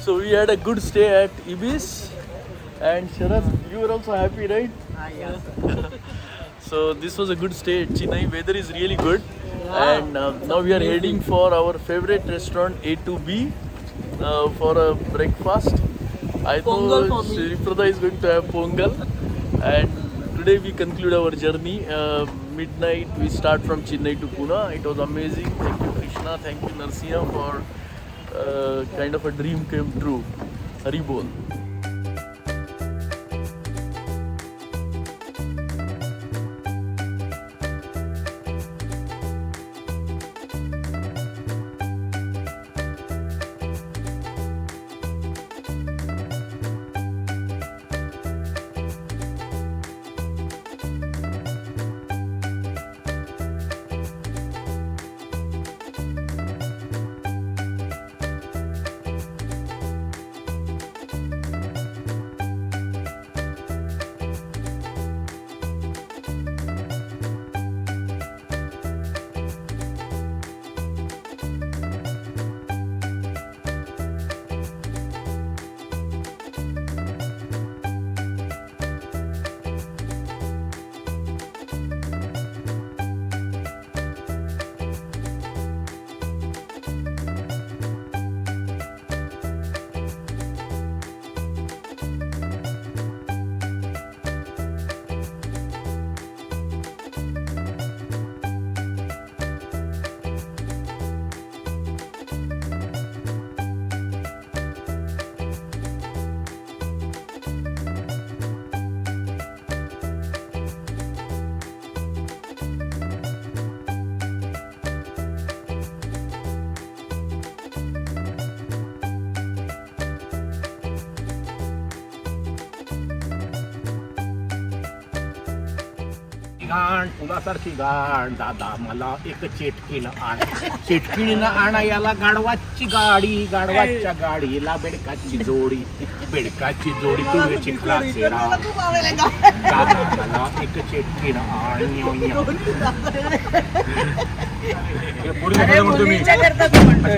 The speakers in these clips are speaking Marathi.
So we had a good stay at Ibis, and Sharad, you were also happy, right? Yes. So this was a good stay at Chennai. Weather is really good, and now we are heading for our favorite restaurant A2B for a breakfast. I Pongal know for me. Shriprada is going to have Pongal, and today we conclude our journey. Midnight we start from Chennai to Pune. It was amazing. Thank you Krishna, thank you Narsiya for kind of a dream came true. Hari Bol. गाण फुलासारखी गाण दादा मला एक चेटकीनं आण चेटकीनं आणा याला गाढवाची गाडी गाढवाच्या गाडीला बेडकाची जोडी बेडकाची जोडी तुझे चिखलाचे रान दादा मला एक चेटकीनं आण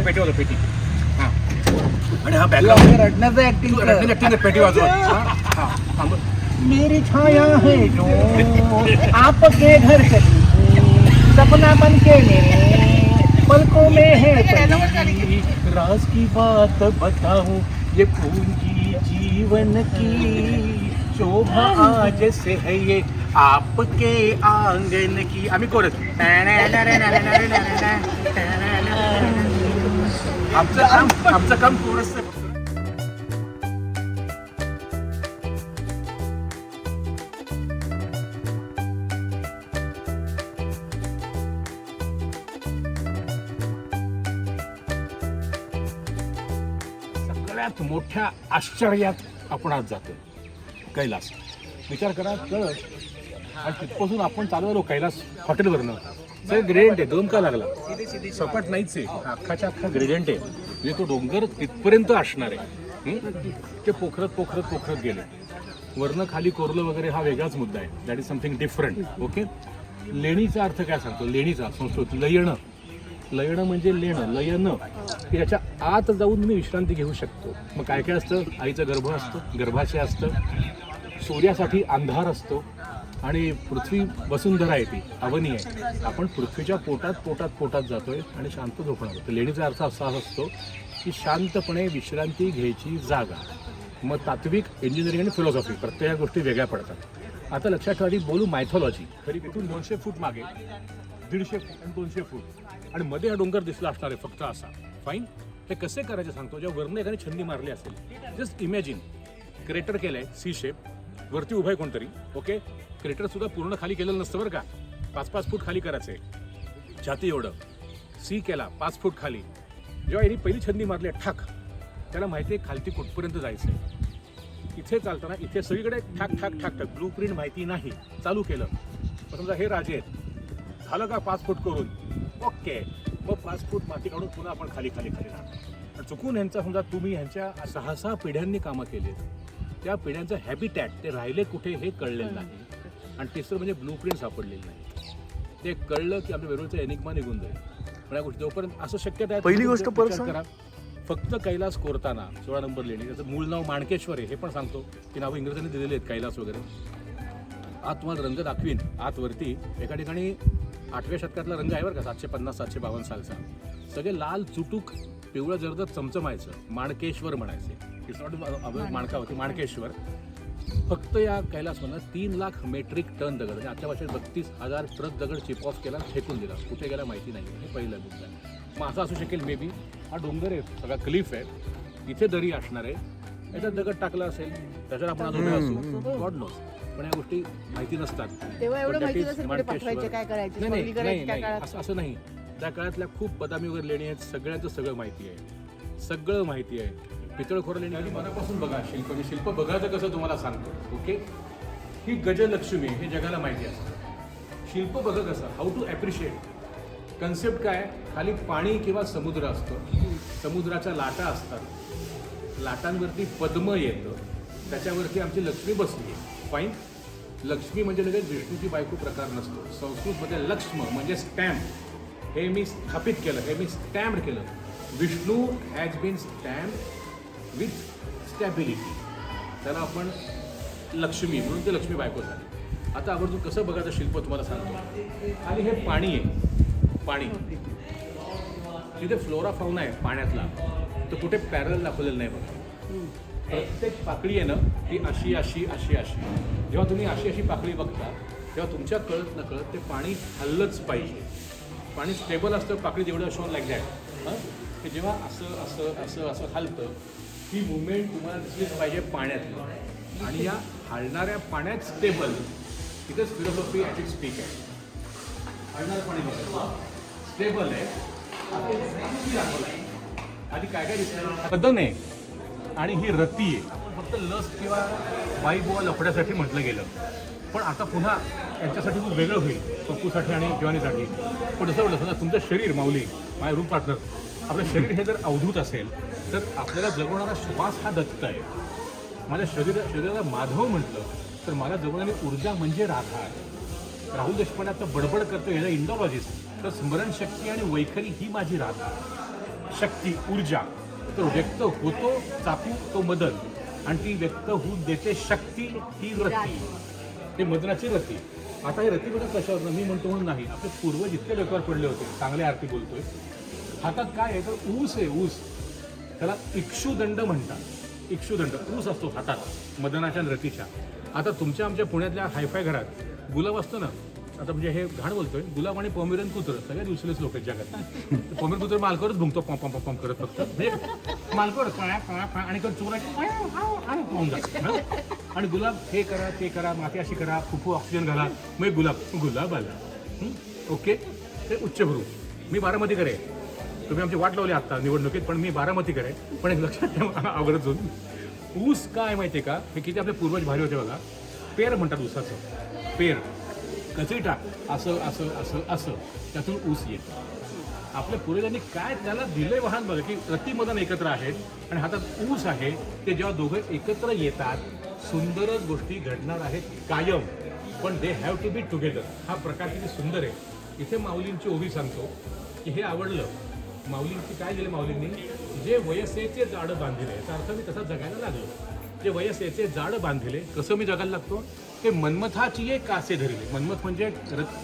पेटी वाजव पेटी आणि हा बॅग रडण्याचं ऍक्टिंग पेटी वाजव मेरी छाया है जो आपके घर चली सपना बन के मेरे पलकों में है पली राज की बात बताऊं ये पूंजी जीवन की शोभा आज से है ये आपके आंगन की आम्ही कोरस आमचं काम कोरस सगळ्यात मोठ्या आश्चर्यात आपण आज जातो कैलास. विचार करा तर आणि तिथपासून आपण चालू आलो कैलास हॉटेलवरनं सगळं ग्रेडियंट आहे. दोन का लागला सपाट नाहीच आहे अख्खाच्या अख्खा ग्रेडियंट आहे. म्हणजे तो डोंगर तिथपर्यंत असणार आहे. ते पोखरत पोखरत पोखरत गेले वरनं खाली कोरलं वगैरे हा वेगळाच मुद्दा आहे. That is something different. Okay. लेणीचा अर्थ काय सांगतो लेणीचा संस्कृत लयणं. लयणं म्हणजे लेणं लयणं की त्याच्या आत जाऊन मी विश्रांती घेऊ शकतो. मग काय काय असतं आईचं गर्भ असतं गर्भाशय असतं सूर्यासाठी अंधार असतो आणि पृथ्वी वसुंधरा येते अवनी आहे. आपण पृथ्वीच्या पोटात पोटात पोटात जातोय आणि शांत झोपणार होतो. लेणीचा अर्थ असा असतो की शांतपणे विश्रांती घ्यायची जागा. मग तात्विक इंजिनिअरिंग आणि फिलॉसॉफी प्रत्येक गोष्टी वेगळ्या पडतात. आता लक्षात ठेवा आधी बोलू मायथॉलॉजी. खरी इथून 200 फूट मागे 150 फूट आणि 200 फूट आणि मध्ये हा डोंगर दिसला असणार आहे फक्त असा. फाईन. हे कसे करायचे सांगतो. जेव्हा वरनं एकाने छंदी मारली असेल जस्ट इमॅजिन क्रेटर केलंय सी शेप वरती उभं आहे कोणतरी. ओके. क्रेटर सुद्धा पूर्ण खाली केलेलं नसतं बरं का. 5-5 फूट खाली करायचंय छाती एवढं. सी केला 5 फूट खाली. जेव्हा यांनी पहिली छंदी मारली ठाक त्याला माहिती आहे खालती कुठपर्यंत जायचंय. इथे चालताना इथे सगळीकडे ठाक ठाक ठाक ठाक ब्लू प्रिंट माहिती नाही. चालू केलं समजा हे राजे आहेत झालं का 5 फूट करून. ओके. मग 5 फूट माती काढून पुन्हा आपण खाली खाली खाली राहतो. चुकून ह्यांचा समजा तुम्ही ह्यांच्या 6-6 पिढ्यांनी कामं केलीत. त्या पिढ्यांचं हॅबिटॅट ते राहिले कुठे हे कळलेलं नाही. आणि तिसरं म्हणजे ब्लू प्रिंट सापडलेलं नाही. ते कळलं की आपल्या वेरूळचा एनिग्मा निघून जाईल. पण या गोष्टी जोपर्यंत असं शक्यता आहे पहिली गोष्ट परत करा फक्त कैलास कोरताना 16 नंबर लेणी, त्याचं मूळ नाव माणकेश्वर आहे हे पण सांगतो, की नावं इंग्रजांनी दिलेली आहेत कैलास वगैरे. आत तुम्हाला रंग दाखवीन, आतवरती एका ठिकाणी 8व्या शतकातला रंग आहे बरं का, 750-752 सालचा. सगळे लाल चुटूक पिवळं जर्द चमचमायचं, माणकेश्वर म्हणायचे. इट्स नॉट माणका होती, माणकेश्वर. फक्त या कैलासमधनं 3 लाख मेट्रिक टन दगड, म्हणजे आजच्या भाषेत 32,000 ट्रक दगड चिप ऑफ केला, फेकून दिला. कुठे गेला माहिती नाही, हे पहिलं मुद्दा आहे. मग असं असू शकेल मे बी, हा डोंगर आहे, सगळा क्लिफ आहे, इथे दरी असणार आहे, याच्यात दगड टाकला असेल, त्याच्यावर आपण अजून असू, गॉड नोस. पण या गोष्टी माहिती नसतात. तेव्हा एवढं पण that माहिती is नसेल कुठे माणकेश्वर. पाठवायचे, काय करायचे, नाही स्मगलिंग नाही करायची, नाही काय नाही, करायचं. असं नाही. त्या काळातल्या खूप बदामी वगैरे लेणी आहेत, सगळ्यांचं सगळं माहिती आहे, सगळं माहिती आहे. पितळखोर लेणी आधी मनापासून बघा, शिल्प बघायचं कसं तुम्हाला सांगतो. ओके, ही गजलक्ष्मी हे जगाला माहिती असतं. शिल्प बघा कसं, हाऊ टू ॲप्रिशिएट. कन्सेप्ट काय, खाली पाणी किंवा समुद्र असतं, समुद्राच्या लाटा असतात, लाटांवरती पद्म येतं, त्याच्यावरती आमची लक्ष्मी बसली आहे. फाईन. लक्ष्मी म्हणजे लगेच विष्णूची बायको प्रकार नसतो. संस्कृतमध्ये लक्ष्म म्हणजे स्टॅम्प. हे मी स्थापित केलं, हे मी स्टॅम्प केलं. Vishnu has been stamp with stability. त्याला आपण लक्ष्मी म्हणून ते लक्ष्मी बायको झाली. आता आवर्जून कसं बघायचं शिल्प तुम्हाला सांगतो. आणि हे पाणी आहे, पाणी. तिथे फ्लोरा फाउना आहे पाण्यातला, तर कुठे पॅरल दाखवलेलं नाही बघा. प्रत्येक पाकळी आहे ना ती अशी अशी अशी अशी. जेव्हा तुम्ही अशी अशी पाकळी बघता तेव्हा तुमच्या कळत नकळत ते पाणी हल्लंच पाहिजे. पाणी स्टेबल असतं, पाकळी जेवढं शोन लाईक दॅट. ते जेव्हा असं असं असं असं हलतं, ही मुवमेंट तुम्हाला दिसलीच पाहिजे पाण्यातली. आणि या हलणाऱ्या पाण्यात स्टेबल, तिथेच फिलॉसॉफी ॲट इट्स पीक आहे. हलणारं पाणी बघा, स्टेबल आहे. आधी काय काय दिसतं, कदन आहे आणि ही रती आहे. फक्त लस किंवा बाई बुवा लफड्यासाठी म्हटलं गेलं, पण आता पुन्हा यांच्यासाठी खूप वेगळं होईल, पप्पूसाठी आणि जवानीसाठी. पण जसं वाटलं समजा तुमचं शरीर, माऊली माय रूम पार्टनर, आपलं शरीर हे जर अवधूत असेल तर आपल्याला जगवणारा श्वास हा दत्त आहे. माझ्या शरीराला माधव म्हटलं तर मला जगवणारी ऊर्जा म्हणजे राधा आहे. राहुल देशपांडे आता बडबड करतो, ह्याला इंडॉलॉजिस्ट. तर स्मरणशक्ती आणि वैखरी ही माझी राधा. शक्ती, ऊर्जा, तो व्यक्त होतो चाकू तो मदन, आणि ती व्यक्त होऊन देते शक्ती, ही रती. ते मदनाची रती. आता हे रती बघा कशावर, मी म्हणतो म्हणून नाही, आपले पूर्वज इतके डोक्यावर पडले होते. चांगले आरती बोलतोय. हातात काय आहे तर ऊस आहे, ऊस. त्याला इक्षुदंड म्हणतात. इक्षुदंड ऊस असतो हातात मदनाच्या रतीच्या. आता तुमच्या आमच्या पुण्यातल्या हायफाय घरात गुलाब असतो ना, आता म्हणजे हे घाण बोलतोय, गुलाब आणि पोमेरन कुत्र सगळ्यात युसलेस लोक आहेत जगात. पोमेरन कुत्र मालकरच भुंकतो पॉम पॉम पॉम करत, फक्त म्हणजे मालकर कळा कळा कळा आणि चोरा. आणि गुलाब हे करा ते करा, माती अशी करा, फुफू ऑक्सिजन घाला, मग गुलाब आला. ओके, ते उच्चभ्रू. मी बारामतीकर आहे. तुम्ही आमची वाट लावली आत्ता निवडणुकीत, पण मी बारामतीकर आहे. पण एक लक्षात ठेवा अवघडच होऊन, ऊस काय माहिती आहे का, हे किती आपले पूर्वज भारी होते बघा. पेर म्हणतात ऊसाचं, पेर. कचीटा असं असं असं असं त्यातून ऊस येतो. आपल्या पूर्वजांनी काय त्याला दिलंय वाहन बघा, की रतीमदन एकत्र आहेत आणि हातात ऊस आहे. ते जेव्हा दोघं एकत्र येतात सुंदरच गोष्टी घडणार आहेत कायम, पण they have to be together. हा प्रकार किती सुंदर आहे. इथे माऊलींची ओवी सांगतो की हे आवडलं. माऊलींची काय दिलं, माऊलींनी जे वयसेचे जाडं बांधिले, याचा अर्थ मी तसा जगायला लागलो. जे वयसेचे जाड बांधिले, कसं मी जगायला लागतो, ते मनमथाची एक कासे धरली. मनमथ म्हणजे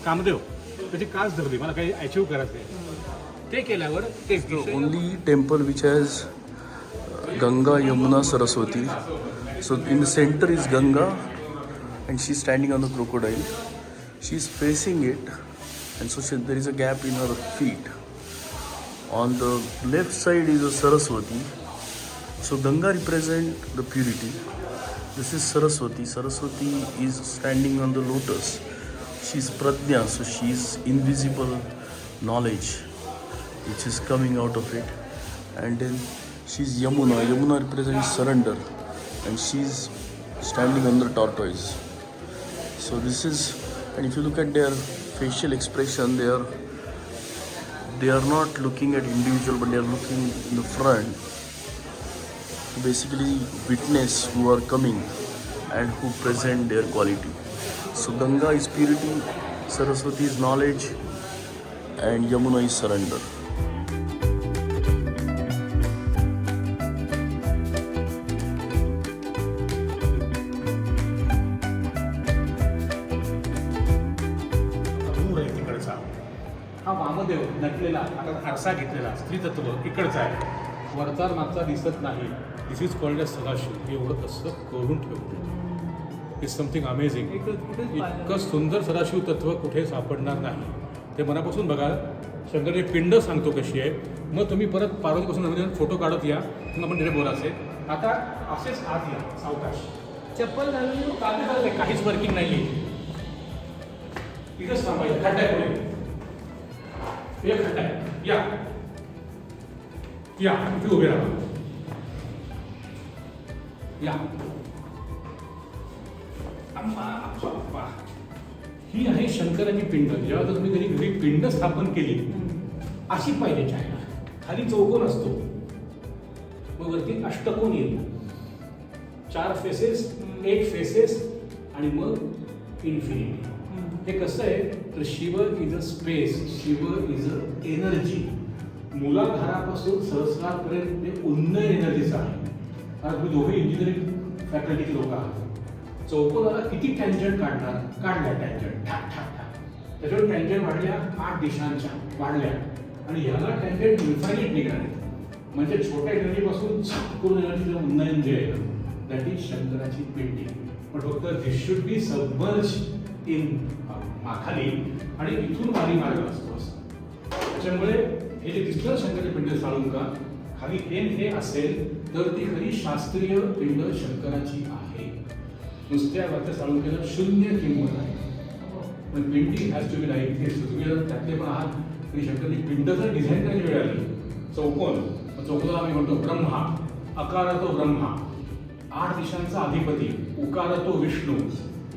कामदेव, त्याची कास धरली, मला काही अचीव करायचं. ते केल्यावर ते only temple which has Ganga, Yamuna, Saraswati. So in the centre is Ganga and she standing on the crocodile. She is facing it and so there is a gap in her feet. On the left side is a Saraswati. So Ganga represent the purity. This is Saraswati. Saraswati is standing on the lotus. She is Pradnya, so she is invisible knowledge which is coming out of it. And then she is Yamuna. Yamuna represents surrender, and she is standing on the tortoise. So this is, and if you look at their facial expression, they are not looking at individual, but they are looking in the front to basically witness who are coming and who present their quality. So Ganga is purity, Saraswati is knowledge, and Yamuna is surrender. Vamadeva नटलेला आता आरसा घेतलेला स्त्रीतत्व इकडचा आहे, वरचा मागचा दिसत नाही. दिस इज कॉल्ड एज सदाशिव. एवढं कसं करून ठेवतो, इज समथिंग अमेझिंग. इतकं सुंदर सदाशिव तत्व कुठे सापडणार नाही. ते मनापासून बघा. शंकरची पिंड सांगतो कशी आहे. मग तुम्ही परत पार्वतीपासून नवीन फोटो काढत या, मग आपण तिथे बोलायचे. आता असेच आत या सावकाश. चप्पल घालून येऊ? चालते काहीच वर्किंग नाही. इथंच थांबायचं. खड्डा आहे पुढे, एक खड्डा आहे. या इथे उभे राहा. या अप्पा. ही आहे शंकराची पिंड. जेव्हा तुम्ही कधी घरी पिंड स्थापन केली अशी पाहिजे चायना. खाली चौकोन असतो, मग वरती अष्टकोन येतो. 4 फेसेस, 8 फेसेस आणि मग इन्फिनिटी. हे कसं आहे तर Shiv is a space, Shiv is an energy. मूलाधारापासून सहस्रापर्यंत ते उन्नय एनर्जीचं आहे. कारण तुम्ही दोघे इंजिनिअरिंग फॅकल्टीचे लोक आहात. चौकोनाला किती टँजंट काढणार? काढल्या टँजंट ठाक ठाक ठाक. त्याच्यावर टँजंट वाढल्या 8 दिशांच्या वाढल्या आणि ह्याला टँजंट इन्फायनाईट निघाले. म्हणजे छोट्या एनर्जीपासून करून एनर्जीचं उन्नयन जे आहे दॅट इज शंकराची पिंडी. पण फक्त दिस शुड बी सबमर्ज इन माखाली आणि इथून वारी मार्ग असतो असं. त्याच्यामुळे हे जे दिसलं शंकराची पिंड साळुंका खाली हे असेल तर ती खरी शास्त्रीय पिंड शंकराची आहे. नुसत्या वरच्या साळुंकेला 0 किंमत आहे. पण पिंडी हॅज टू बी लाईक दिस. तुम्ही जर त्यातले पण आहात तरी शंकराची पिंड जर डिझाईन करायची वेळ आली चौकोन, चौकोनाला आम्ही म्हणतो ब्रह्मा. अकार तो ब्रह्मा, 8 दिशांचा अधिपती. उकार तो विष्णू,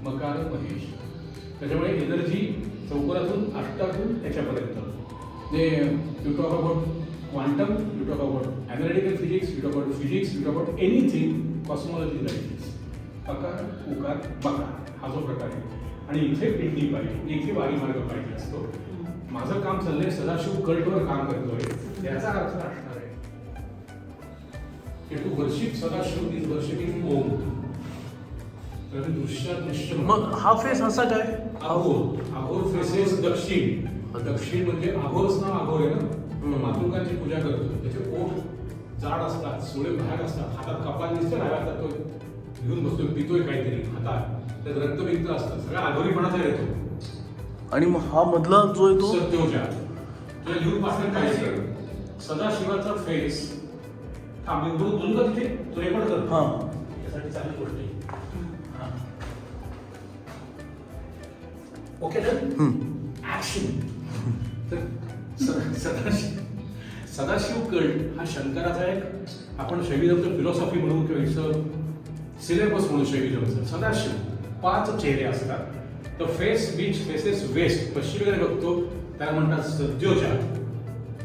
मकार महेश. त्याच्यामुळे एनर्जी चौकोनातून अष्टातून त्याच्यापर्यंत. जे you talk about quantum, you talk about analytical physics, you talk about physics, you talk about anything cosmology like this. अकार उकार बकार हा जो प्रकार आहे. आणि इथे पिंडी पाहिजे, इथे वारी मार्ग पाहिजे असतो. माझं काम चाललंय सदाशिव कल्टवर काम करतोय. याचा अर्थ असणार आहे की तू वर्षिक सदाशिव इज वर्षिकिंग ओम. तर दृश्य मग हा फेस असा काय? अघोर फेसेस दक्षिण. दक्षिण म्हणजे अघोरच नाव अघोर आहे ना. मातृकांची पूजा करतो. त्याचे ओठ जाड असतात, सोळे बाहेर असतात, हातात कपाल दिसतं, डाव्या तो घेऊन बसतोय, पितोय काहीतरी हातात, त्यात रक्तबिंद असतं. सगळा अघोरीपणाचा येतो. आणि मग हा मधला जो आहे तो सत्योजा. तुला लिहून पासून काय सदाशिवाचा फेस. आम्ही बोलू का तिथे तो रेकॉर्ड कर. यासाठी चांगली गोष्ट आहे. Okay done. ऍक्शन. तर सदाशिव कल्ट हा शंकराचा एक आपण शैविझमचं फिलॉसॉफी म्हणून किंवा इथं सिलेबस म्हणून शैविझमचं. सदाशिव 5 चेहरे असतात. The face which faces west, पश्चिमेकडे बघतो त्याला म्हणतात सद्योजा.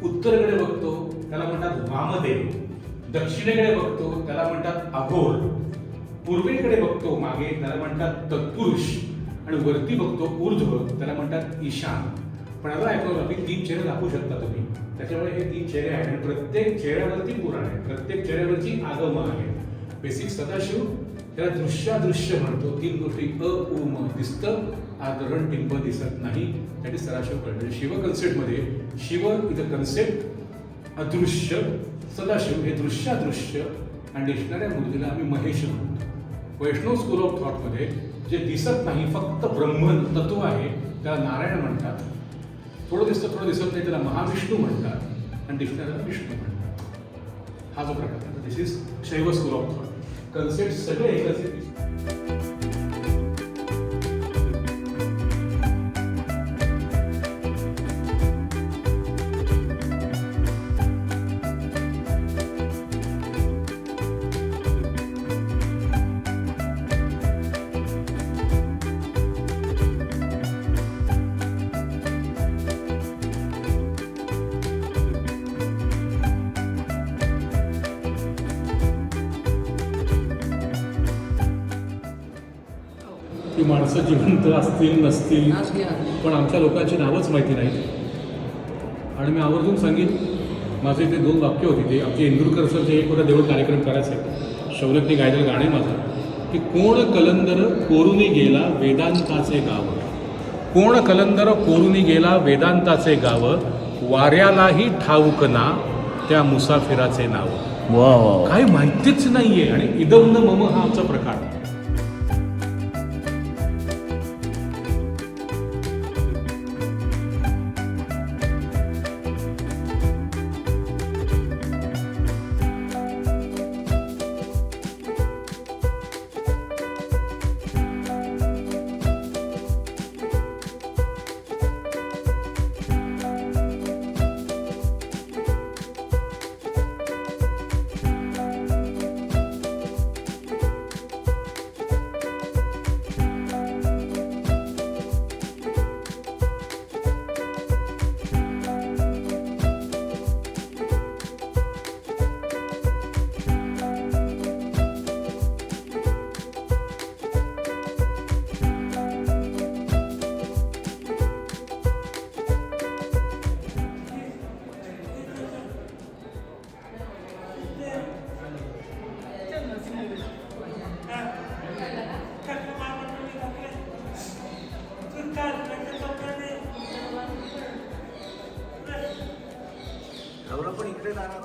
उत्तरेकडे बघतो त्याला म्हणतात वामदेव. दक्षिणेकडे बघतो त्याला म्हणतात अघोर. पूर्वेकडे बघतो मागे त्याला म्हणतात तत्पुरुष. आणि वरती बघतो ऊर्ध्व त्याला म्हणतात ईशान. पण आता ऐकलं की 3 चेहरे दाखवू शकता तुम्ही. त्याच्यामुळे हे 3 चेहरे आहेत आणि प्रत्येक चेहऱ्यावरती पुराण आहे, प्रत्येक चेहऱ्यावरची आगम आहे. बेसिक सदाशिव त्याला दृश्यादृश्य म्हणतो. 3 गोष्टी अ उ म दिसतं, आदरण टिंब दिसत नाही. त्यासाठी सदाशिव कळतं. शिव कन्सेप्टमध्ये शिव इज अ कन्सेप्ट, अदृश्य. सदाशिव हे दृश्यादृश्य आणि दिसणाऱ्या मूर्तीला आम्ही महेश म्हणतो. वैष्णव स्कूल ऑफ थॉटमध्ये जे दिसत नाही फक्त ब्रह्म तत्व आहे त्याला नारायण म्हणतात. थोडं दिसतं थोडं दिसत नाही त्याला महाविष्णू म्हणतात आणि दिसणाऱ्याला विष्णू म्हणतात. हा जो प्रकार आहे दिस इज शैव स्कूल ऑफ थॉट. कन्सेप्ट सगळे एकच आहे. ती माणसं जिवंत असतील नसतील पण आमच्या लोकांची नावच माहिती नाहीत. आणि मी आवर्जून सांगेन माझे ते 2 वाक्य होती. ते आमचे इंदुरकर सरचे एक होता देऊळ कार्यक्रम करायचे. शौनकने गायलेलं गाणे माझं की कोण कलंदर कोरुनी गेला वेदांताचे गाव. कोण कलंदर कोरुनी गेला वेदांताचे गाव. वाऱ्यालाही ठाऊक ना त्या मुसाफिराचे नाव. वा वा काही माहितीच नाहीये आणि इदम न मम हा आमचा प्रकार.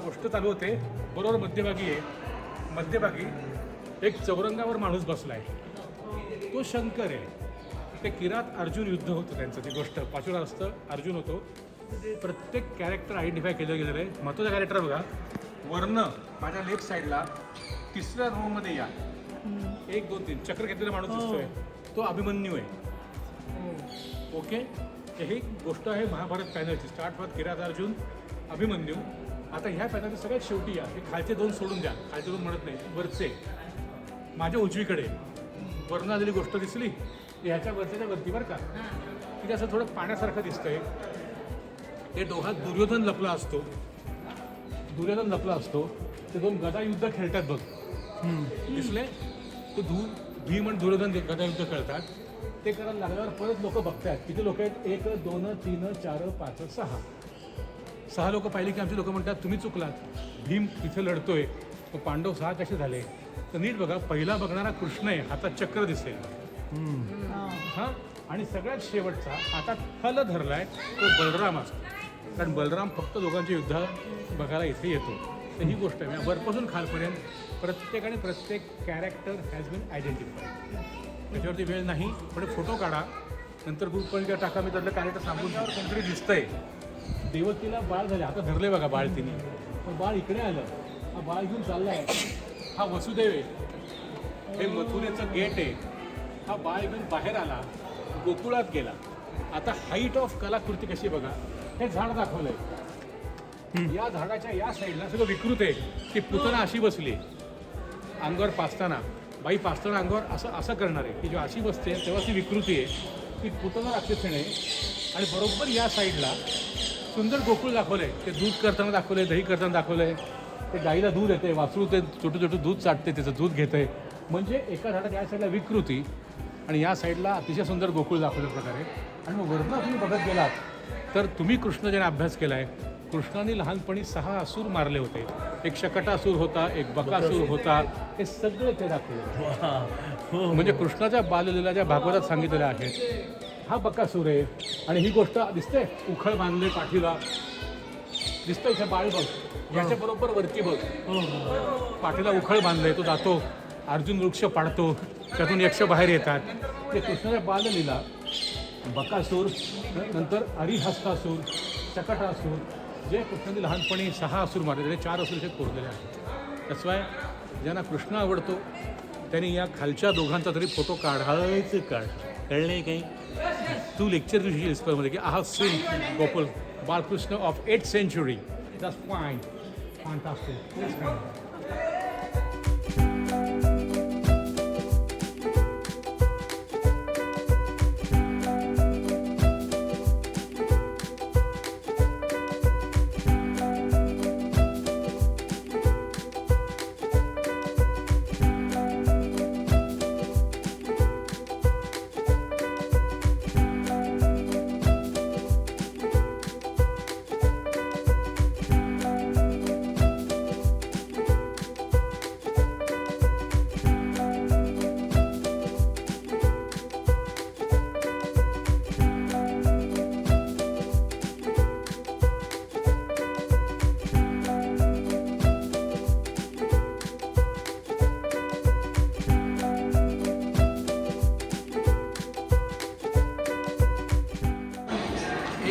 गोष्ट चालू होते बरोबर मध्यभागी एक चौरंगावर माणूस बसलाय. तो शंकर आहे. ते किरात अर्जुन युद्ध होतं त्यांचं. ती गोष्ट पाचव्या असतं. अर्जुन होतो. प्रत्येक कॅरेक्टर आयडेंटिफाय केलं गेलेलं आहे. महत्त्वाचा कॅरेक्टर बघा. वर्ण माझ्या लेफ्ट साईडला तिसऱ्या रोमध्ये या 1 2 3 चक्र घेतलेला माणूस दिसतोय. तो अभिमन्यू आहे. ओके. ही गोष्ट आहे महाभारत पॅनलची. स्टार्ट होत किरात अर्जुन अभिमन्यू. आता ह्या पॅनलच्या सगळ्यात शेवटी या. हे खालचे 2 सोडून द्या. खालचे 2 म्हणत नाही. वरचे माझ्या उजवीकडे वर्ण आलेली गोष्ट दिसली. ह्याच्या वरच्या वरती बरं का. तिथे असं थोडं पाण्यासारखं दिसतंय. ते डोहात दुर्योधन लपला असतो. ते 2 गदा युद्ध खेळतात बघ. दिसले. तो भीम आणि दुर्योधन गदा युद्ध खेळतात. ते करायला लागल्यावर परत लोक बघतात. किती लोक आहेत. 1 2 3 4 5 6 लोक पाहिले की आमची लोक म्हणतात तुम्ही चुकलात. भीम इथे लढतोय. तो पांडव 6 कसे झाले. तर नीट बघा. पहिला बघणारा कृष्ण आहे. हातात चक्र दिसेल. हां. आणि सगळ्यात शेवटचा हातात हल धरलाय तो बलराम असतो. कारण बलराम फक्त दोघांचे युद्ध बघायला इथे येतो. तर ही गोष्ट आहे. वरपासून खालपर्यंत प्रत्येक कॅरेक्टर हॅज बीन आयडेंटिफाईड. त्याच्यावरती वेळ नाही. पण फोटो काढा. नंतर ग्रुपमध्ये टाका. मी त्यातलं कॅरेक्टर सांगून कोणतरी दिसतंय. देवकीला बाळ झाले. आता धरले बघा बाळ तिने. पण बाळ इकडे आलं. हा बाळ घेऊन चाललाय. हा वसुदेव आहे. हे मथुरेचं गेट आहे. हा बाळ घेऊन बाहेर आला. गोकुळात गेला. आता हाईट ऑफ कलाकृती कशी बघा. हे झाड दाखवलंय. या झाडाच्या या साईडला सगळं विकृत आहे. की पुतना अशी बसली अंगावर पाचताना. बाई पाचताना अंगावर असं करणार आहे की जेव्हा अशी बसते तेव्हा ती विकृती आहे. ती पुतना राक्षसीने. आणि बरोबर या साईडला सुंदर गोकुळ दाखवलंय. ते दूध करताना दाखवलंय. दही करताना दाखवलंय. ते गाईला दूध येते. वासरू ते छोटं दूध चाटते. त्याचं दूध घेतंय. म्हणजे एका झाडात या साईडला विकृती आणि या साईडला अतिशय सुंदर गोकुळ दाखवल्या प्रकारे. आणि मग वरनं तुम्ही बघत गेलात तर तुम्ही कृष्ण ज्याने अभ्यास केला आहे. कृष्णाने लहानपणी 6 असुर मारले होते. एक शकटासूर होता. एक बकासूर होता. हे सगळे ते दाखवले. म्हणजे कृष्णाच्या बाललीला भागवतात सांगितलेल्या आहेत. हा बकासूर आहे. आणि ही गोष्ट दिसते. उखळ बांधले पाठीला. दिसतोय इथे बाळ बघ. याच्या बरोबर वरती बघ. पाठीला उखळ बांधले. तो जातो. अर्जुन वृक्ष पाडतो. त्यातून यक्ष बाहेर येतात. ते कृष्णाच्या बाललीला बकासूर. नंतर अरिहस्तासूर. शकटासूर. जे कृष्णाने लहानपणी 6 असुर मारले. त्याने 4 असुर कोरलेले आहेत. त्याशिवाय ज्यांना कृष्ण आवडतो त्यांनी या खालच्या दोघांचा तरी फोटो काढायचं. कळले काही. तू लेक्चर दिवशी स्कूलमध्ये की I have seen Gokul Balkrishna of 8th century. That's fine. Fantastic.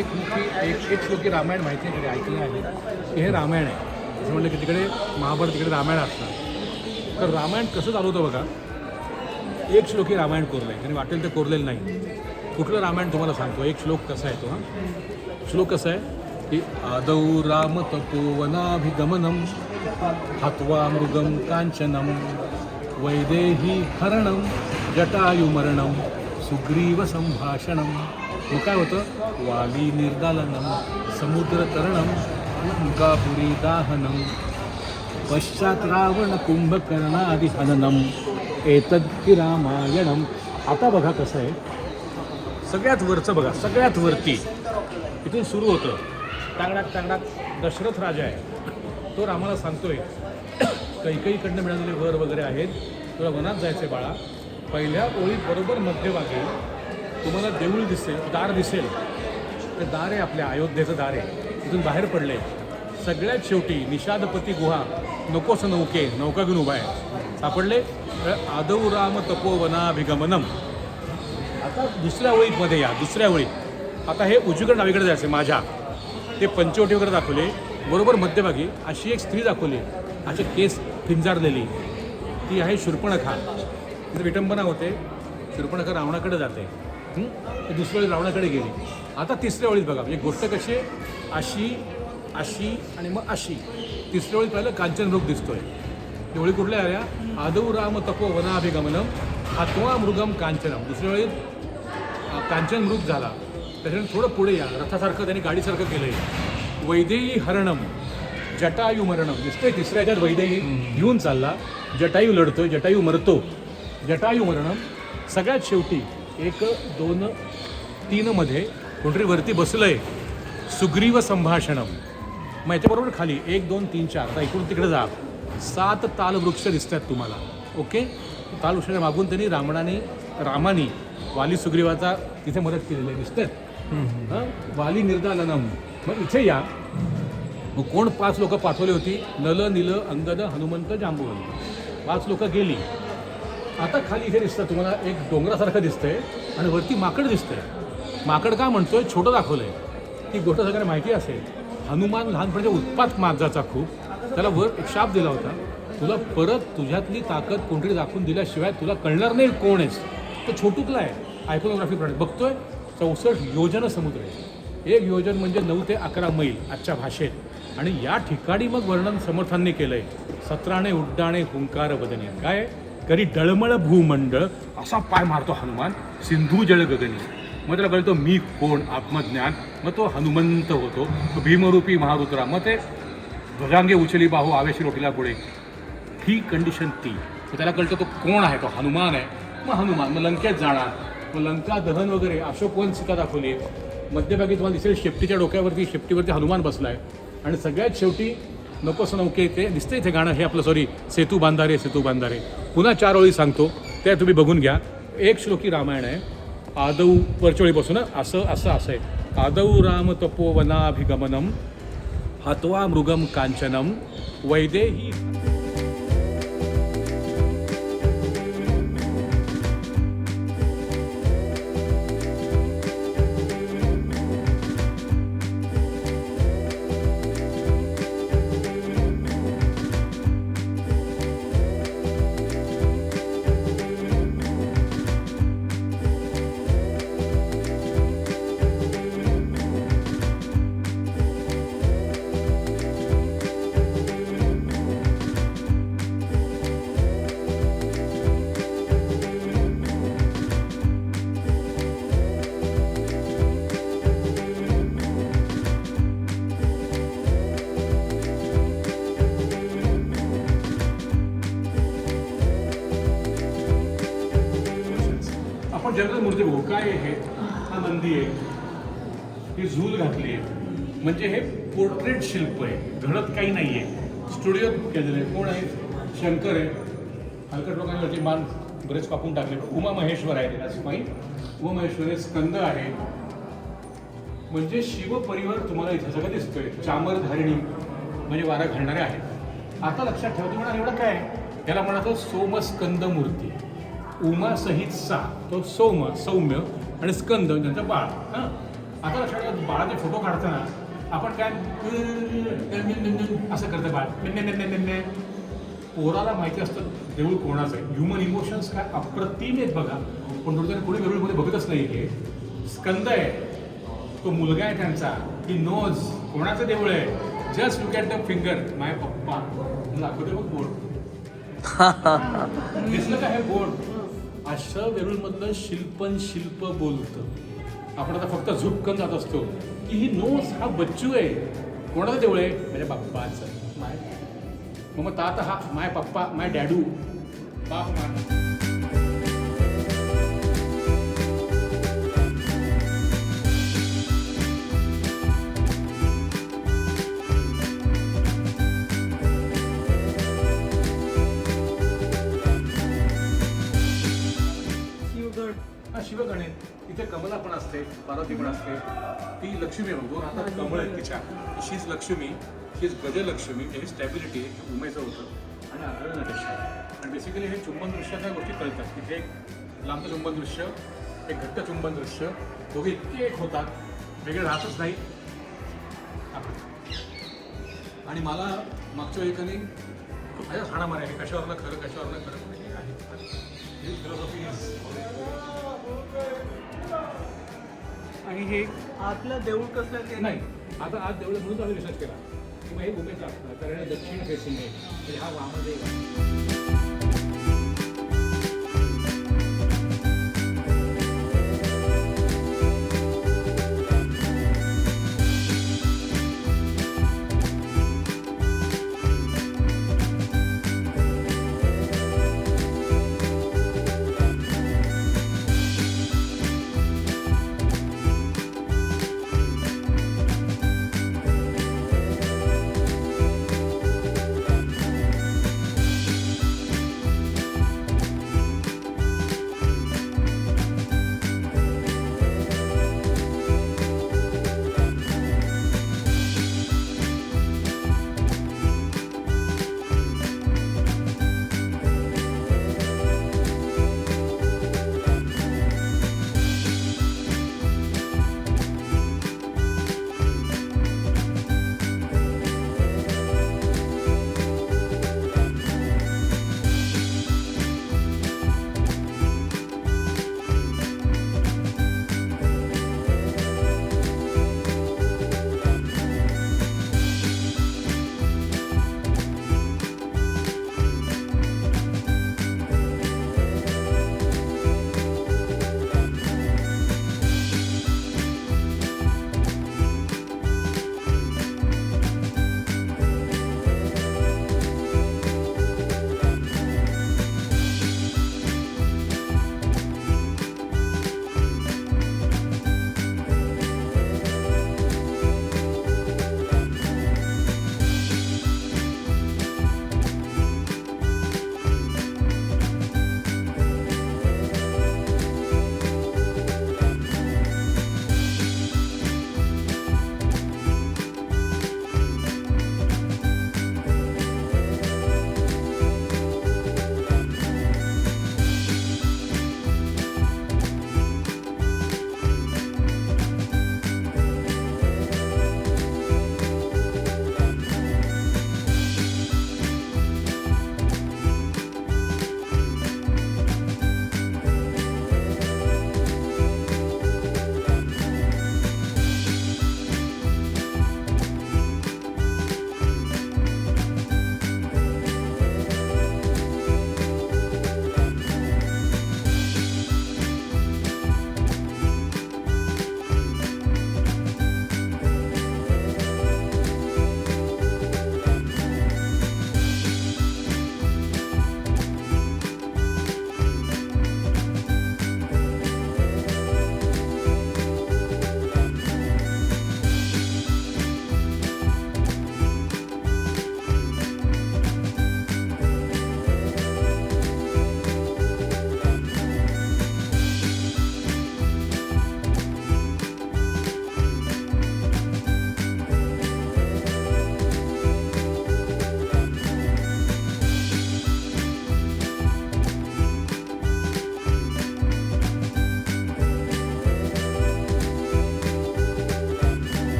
एक श्लोकी रामायण माहिती आहे, कधी ऐकलं आहे की हे रामायण आहे. असं म्हणलं की तिकडे महाभारत, तिकडे रामायण असतं. तर रामायण कसं चालू होतं बघा, एक श्लोकी रामायण कोरलं आहे आणि वाटेल ते कोरलेलं नाही. कुठलं रामायण तुम्हाला सांगतो, एक श्लोक कसा आहे तो. श्लोक कसा आहे की आदौ राम तपोवनाभिगमनम हत्वा मृगम कांचनम वैदेही हरणम जटायुमरणम सुग्रीव संभाषणम. मग काय होतं, वाली निर्दालनम समुद्रतरणम लंकापुरी दाहनम पश्चात रावण कुंभकर्णादि हननम एतद की रामायणम. आता बघा कसं आहे, सगळ्यात वरचं बघा, सगळ्यात वरती इथून सुरू होतं. टांगडाक टांगडाक दशरथ राजा आहे, तो रामाला सांगतोय कैकेयीकडनं मिळालेले वर वगैरे आहेत, तुला वनात जायचे बाळा. पहिल्या ओळीत बरोबर मध्यभागी तुम्हाला देऊळ दिसेल, दार दिसेल. ते दार आहे आपल्या अयोध्येचं दार आहे, तिथून बाहेर पडले. सगळ्यात शेवटी निषादपती गुहा, नकोस नौके, नौका घेऊन उभा आहे, सापडले. आदौ राम तपोवनाभिगमनम. आता दुसऱ्या ओळीत मध्ये या, दुसऱ्या ओळीत आता हे उजवीकडे डावीकडे जायचे माझ्या. ते पंचवटी वगैरे दाखवले. बरोबर मध्यभागी अशी एक स्त्री दाखवली, असे केस पिंजारलेली, ती आहे शूर्पणखा. तिथे विटंबना होते, शूर्पणखा रावणाकडे जाते. दुसऱ्या वेळी रावणाकडे गेली. आता तिसऱ्या वेळीत बघा, म्हणजे गोष्ट कशी आहे, अशी अशी आणि मग अशी. तिसऱ्या वेळी पाहिलं कांचनमृग दिसतोय. एवढी कुठल्या आल्या, आदौ राम तपो वनाभिगमनम हत्वा मृगम कांचनम. दुसऱ्या वेळी कांचनमृग झाला. त्याच्यानंतर थोडं पुढे या, रथासारखं त्यांनी गाडीसारखं केलं आहे. वैदेही हरणम जटायू मरणम दिसतंय. तिसऱ्या ह्याच्यात वैदेही घेऊन चालला, जटायू लढतोय, जटायू मरतो, जटायू मरणम. सगळ्यात शेवटी 1, 2, 3 मध्ये कोणतरी वरती बसलंय, सुग्रीव संभाषणम. मग याच्याबरोबर खाली 1, 2, 3, 4 आता इकडून तिकडे जा, 7 तालवृक्ष दिसत आहेत तुम्हाला. ओके, तालवृक्षाच्या मागून त्यांनी रामानी वाली सुग्रीवाचा तिथे मदत केलेली आहे, दिसतात. वाली निर्दालनम. मग इथे या. मग कोण 5 लोक पाठवली होती, नल, नील, अंगद, हनुमंत, जांबुवंत. 5 लोक गेली. आता खाली इथे दिसतं तुम्हाला एक डोंगरासारखं दिसतंय आणि वरती माकड दिसतंय. माकड का म्हणतोय, छोटं दाखवलंय. ती गोष्ट सगळ्यांना माहिती असेल. हनुमान लहानपणाच्या उत्पात मागाचा खूप, त्याला वर एक शाप दिला होता, तुला परत तुझ्यातली ताकद कोणतरी दाखवून दिल्याशिवाय तुला कळणार नाही कोण आहेस. तो छोटूकला आहे, आयकोनोग्राफी प्रमाणे बघतोय. 64 योजन समुद्र आहे. 1 योजन म्हणजे 9 ते 11 मैल आजच्या भाषेत. आणि या ठिकाणी मग वर्णन समर्थांनी केलंय, 17 उड्डाणे हुंकार बदनी. काय, करी डळमळ भूमंडळ असा पाय मारतो हनुमान, सिंधू जळ गगनी. मग त्याला कळतो मी कोण, आत्मज्ञान. मग तो हनुमंत होतो, तो भीमरूपी महारुद्रा. मग ते ध्वजांगे उचली बाहू आवेशी रोटीला पुढे, ही कंडिशन ती. तर त्याला कळतं तो कोण आहे, तो हनुमान आहे. मग हनुमान मग लंकेत जाणार, मग लंका दहन वगैरे. अशोकवन सीता दाखवली. मध्यभागी तुम्हाला दिसेल शेपटीच्या डोक्यावरती, शेपटीवरती हनुमान बसलाय. आणि सगळ्यात शेवटी नकोस नौके ते दिसतं इथे गाणं, हे आपलं सॉरी सेतू बांधारे, सेतू बांधारे. पुन्हा 4 ओळी सांगतो, त्या तुम्ही बघून घ्या. एक श्लोकी रामायण आहे. आदौ वरच्या ओळीपासून असं असं असं आहे. आदौ राम तपोवनाभिगमनम हत्वा मृगम कांचनम वैदेही. आपण जनरल मूर्ती बघू, काय आहे हे, हा नंदी आहे, ही झूल घातली आहे. म्हणजे हे पोर्ट्रेट शिल्प आहे, घडत काही नाही आहे, स्टुडिओत केलेलं आहे. कोण आहे, शंकर आहे. हलकट लोकांवरती मान बरेच कापून टाकले. उमा महेश्वर आहे, त्याला माहीत. उमा महेश्वर आहे, स्कंद आहे. म्हणजे शिवपरिवार तुम्हाला इथे सगळं दिसतोय. चामर धारिणी म्हणजे वारा घालणारे आहेत. आता लक्षात ठेवतो म्हणा, एवढं काय, त्याला म्हणतो सोमस्कंद मूर्ती. उमा सहित सा, तो सोम सौम्य आणि स्कंद त्यांचा बाळ. हां, आता लक्षात घ्या, बाळाचे फोटो काढताना आपण काय असं करतं बाळ. पोराला माहिती असतं देऊळ कोणाचं आहे. ह्युमन इमोशन्स काय अप्रतिम आहेत बघा. पण दुर्दैवाने कोणी देऊळमध्ये बघतच नाही. हे स्कंद आहे, तो मुलगा आहे त्यांचा. ही नोज कोणाचं देऊळ आहे. Just look at the finger, my papa. दाखवते बघ बोर्ड, दिसलं का हे बोर्ड. अशा वेरूळमधलं शिल्प बोलतं. आपण आता फक्त झुपकन जात असतो की ही नोज हा बच्चू आहे. कोणाचं देऊळ आहे. माझ्या बाप्पाचं. माय मग तात हा माय पप्पा, माय डॅडू, बाप मा. शिवगण आहे. तिथे कमला पण असते, पार्वती पण असते. ती लक्ष्मी आहे. दोन हातात कमळ आहेत तिच्या. शीच लक्ष्मी, शीच गजलक्ष्मी. ही स्टॅबिलिटी उमेचं होतं आणि आग्रह नटेश्वर. आणि बेसिकली हे चुंबन दृश्य त्या गोष्टी कळतात. तिथे एक लांब चुंबन दृश्य, एक घट्ट चुंबन दृश्य, दोघे इतके एक होतात, वेगळे राहतच नाही. आणि मला मागच्या एकाने माझ्या हाणा मारा आहे, कशावरनं खरं कशावरनं खरं हे आहे. फिलॉसॉफी आणि हे आतलं देऊळ कसलं ते नाही. आता आज देवळं म्हणून आम्ही रिसर्च केला की मग हे उमेचा कारण हे दक्षिण फेसिंग आहे. म्हणजे हा वामदेव आहे.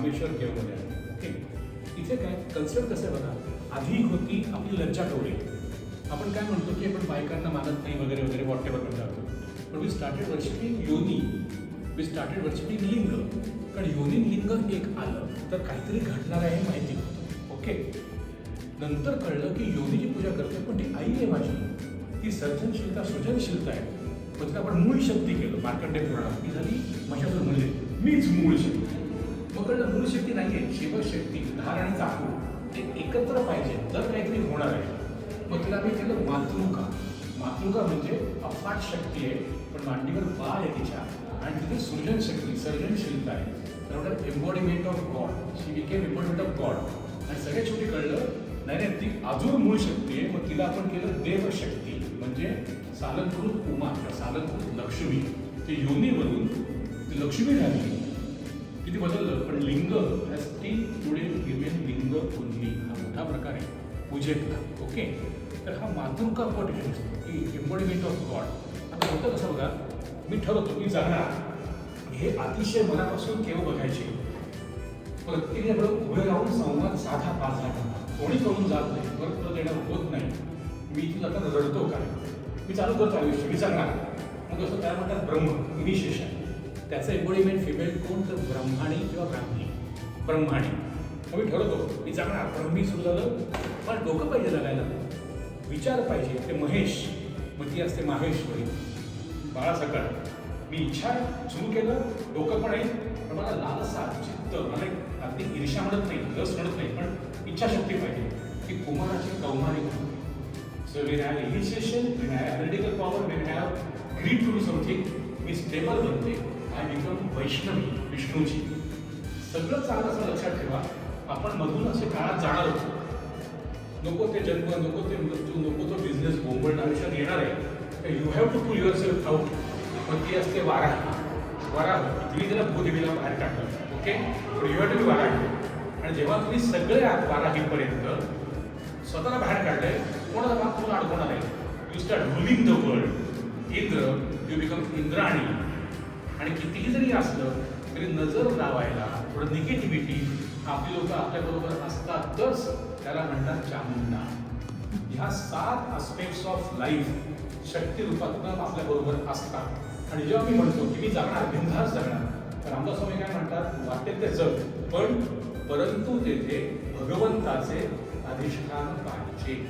महाबळेश्वर केव्हमध्ये आहे. ओके, इथे काय कन्सेप्ट कसं आहे बघा, आधी होती आपली लज्जा टोळी. आपण काय म्हणतो की आपण बायकांना मानत नाही वगैरे वगैरे वॉटेवर म्हणतो. पण वी स्टार्टेड वर्शिपिंग योनी, वी स्टार्टेड वर्शिपिंग लिंग. कारण योनी लिंग एक आलं तर काहीतरी घडणार आहे माहिती होतं. ओके, नंतर कळलं की योनीची पूजा करते पण ती आई आहे माझी, ती सर्जनशीलता सृजनशीलता आहे. मग तिला आपण मूळ शक्ती केलं. मार्कंडेय पुराणात ती झाली माझ्यावर म्हणजे मीच मूळ शक्ती. मग कळलं मूळ शक्ती नाही आहे, शिवशक्ती धार आणि चाकू ते एकत्र पाहिजे तर काहीतरी होणार आहे. मग तिला मी केलं मातृका. मातृका म्हणजे अफाट शक्ती आहे पण मांडीवर बाळ आहे तिच्या आणि तिथे सृजनशक्ती सर्जनशीलता आहे. तर embodiment of God, she became embodiment of God. आणि सगळ्यात शेवटी कळलं नाही नाही ती अजून मूळ शक्ती आहे. मग तिला आपण केलं देवशक्ती म्हणजे सालंकृत उमा किंवा सालंकृत लक्ष्मी. ते योनीवरून ती लक्ष्मी झाली. किती बदललं पण लिंग हॅज स्टील टुडे रिमेन लिंग ओनली. हा मोठा प्रकार आहे पूजेतला. ओके, तर हा मातृका पट घेऊ शकतो की एम्बॉडीमेंट ऑफ गॉड. आता होतं कसं बघा, मी ठरवतो मी जगणार हे अतिशय मनापासून केव्हा बघायचे. प्रत्येकाबरोबर उभे राहून संवाद साधा 5 झाला कोणी करून जात नाही, परत देणं होत नाही. मी इथे जाताना रडतो काय, मी चालू करतो आयुष्य, मी जगणार. मग असं त्याला म्हणतात ब्रह्म इनिशिएशन. त्याचं एम्बॉडीमेंट फिमेल कोण तर ब्रह्माणी किंवा ब्राह्मणी. ब्रह्माणी मग मी ठरवतो मी जगणार. ब्रह्मी सुरू झालं पण डोकं पाहिजे जगायला, विचार पाहिजे. ते महेश, मग ती असते माहेश्वरी. बाळा सकाळ मी इच्छा सुरू केलं, डोकं पण आहे पण मला लालसा चित्त, मला अगदी ईर्ष्या म्हणत नाही, रस म्हणत नाही पण इच्छाशक्ती पाहिजे. ती कुमाराची कौमारी म्हणून. So when have initiation, when have analytical power, when have greed to do something, मी स्टेबल बनते. आय बिकम वैष्णवी, विष्णूची. सगळं चांगलं असं लक्षात ठेवा. आपण मधून असे काळात जाणार होतो. नको ते जन्म, नको ते मृत्यू, नको तो बिझनेस बोंबळणं आयुष्यात येणार आहे. You have to pull yourself out. पण ती असते वाराही. वाराह तुम्ही त्याला भूदेवीला बाहेर काढलं. ओके, यू हॅव टू बी वाराही. आणि जेव्हा तुम्ही सगळे आहात वाराहीपर्यंत स्वतःला बाहेर काढलंय, कोणाला भाग तुम्हाला अडकवणार आहे. You start ruling the world. Indra, you become Indrani. आणि कितीही जरी असलं तरी नजर लावायला थोडं निगेटिव्हिटी आपली लोक आपल्याबरोबर असतातच. त्याला म्हणतात चामुंडा. ह्या 7 आस्पेक्ट्स ऑफ लाईफ शक्ती रूपातून आपल्याबरोबर असतात. आणि जेव्हा मी म्हणतो की मी जगणार, बिनधास्त जगणार, तर रामदास स्वामी काय म्हणतात, वाटेल ते जग पण परंतु तेथे भगवंताचे अधिष्ठान पाहिजे.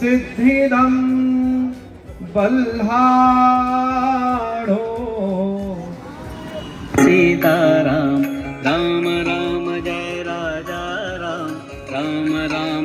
सिद्धिदं बल्हाडो सीताराम राम राम जय राजा राम राम राम